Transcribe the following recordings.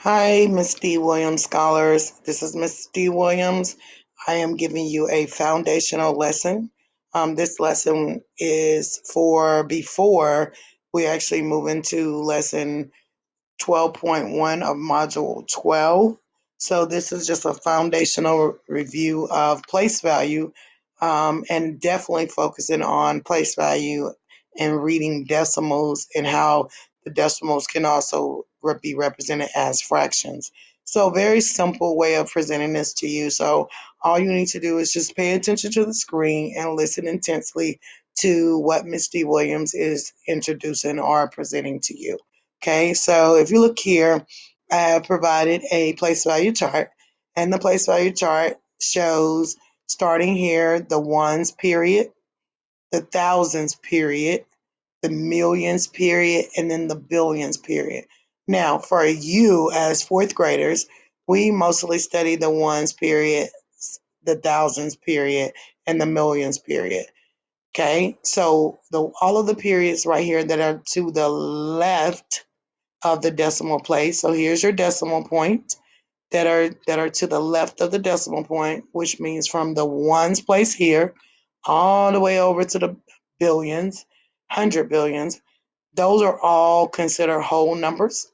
Hi, Miss D. Williams scholars. This is Miss D. Williams. I am giving you a foundational lesson. This lesson is for before we actually move into lesson 12.1 of Module 12. So this is just a foundational review of place value, and definitely focusing on place value and reading decimals and how the decimals can also be represented as fractions. So very simple way of presenting this to you. So all you need to do is just pay attention to the screen and listen intensely to what Miss D. Williams is introducing or presenting to you. Okay, so if you look here, I have provided a place value chart, and the place value chart shows starting here the ones period, the thousands period, the millions period, and then the billions period. Now, for you as fourth graders, we mostly study the ones period, the thousands period, and the millions period. Okay, so all of the periods right here that are to the left of the decimal place. So here's your decimal point that are to the left of the decimal point, which means from the ones place here all the way over to the billions, 100 billions. Those are all considered whole numbers.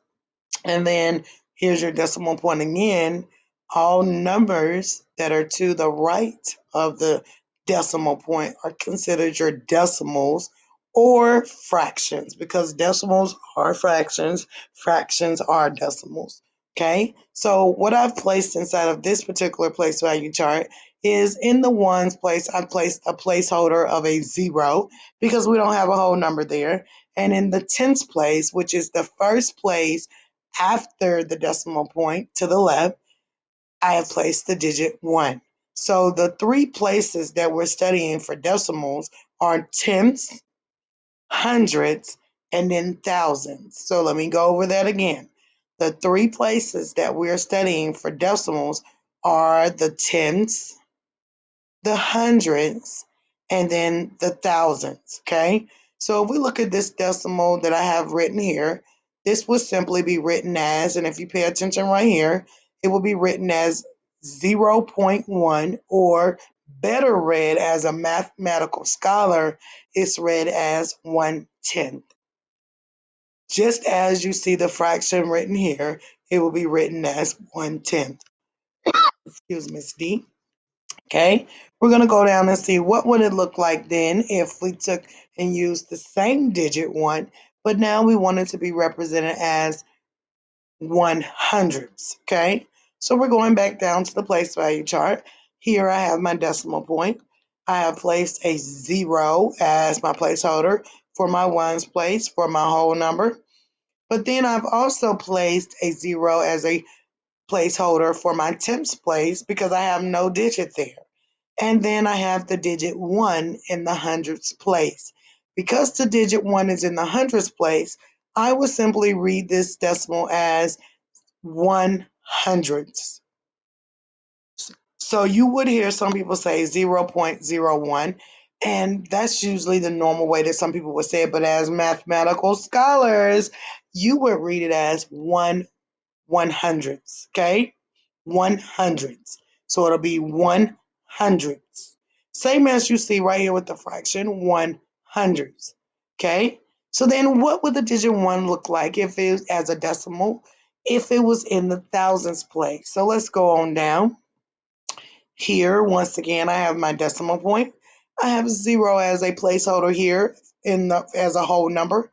And then here's your decimal point again. All numbers that are to the right of the decimal point are considered your decimals or fractions, because decimals are fractions, fractions are decimals. Okay, so what I've placed inside of this particular place value chart is in the ones place, I've placed a placeholder of a 0 because we don't have a whole number there. And in the tens place, which is the first place after the decimal point to the left, I have placed the digit 1. So the three places that we're studying for decimals are tenths, hundreds, and then thousands. So let me go over that again. The three places that we're studying for decimals are the tenths, the hundreds, and then the thousands, okay? So if we look at this decimal that I have written here, this would simply be written as, and if you pay attention right here, it will be written as 0.1, or better read as a mathematical scholar, it's read as 1/10. Just as you see the fraction written here, it will be written as 1/10. Excuse me, Miss D. Okay, we're going to go down and see what would it look like then if we took and used the same digit 1, but now we want it to be represented as 100s. Okay, so we're going back down to the place value chart. Here I have my decimal point. I have placed a 0 as my placeholder for my ones place for my whole number, but then I've also placed a 0 as a placeholder for my tenths place because I have no digit there. And then I have the digit 1 in the hundreds place. Because the digit 1 is in the hundreds place, I will simply read this decimal as 100ths. So you would hear some people say 0.01, and that's usually the normal way that some people would say it. But as mathematical scholars, you would read it as 1/100ths, okay? 100ths. So it'll be 100ths. Same as you see right here with the fraction 100ths. Okay? So then what would the digit 1 look like if it was as a decimal, if it was in the thousands place? So let's go on down. Here, once again, I have my decimal point. I have 0 as a placeholder here as a whole number,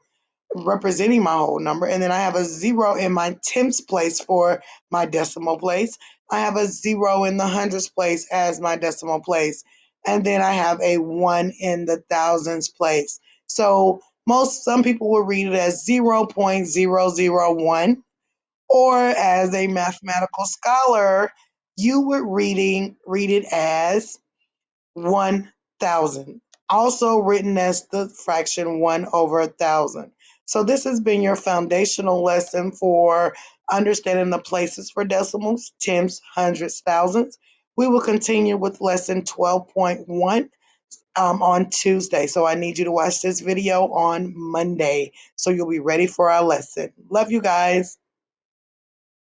representing my whole number. And then I have a 0 in my tenths place for my decimal place. I have a 0 in the hundreds place as my decimal place. And then I have a 1 in the thousands place. So some people will read it as 0.001, or as a mathematical scholar, you would read it as 1,000, also written as the fraction 1/1,000. So this has been your foundational lesson for understanding the places for decimals, tens, hundreds, thousands. We will continue with lesson 12.1 on Tuesday. So I need you to watch this video on Monday so you'll be ready for our lesson. Love you guys.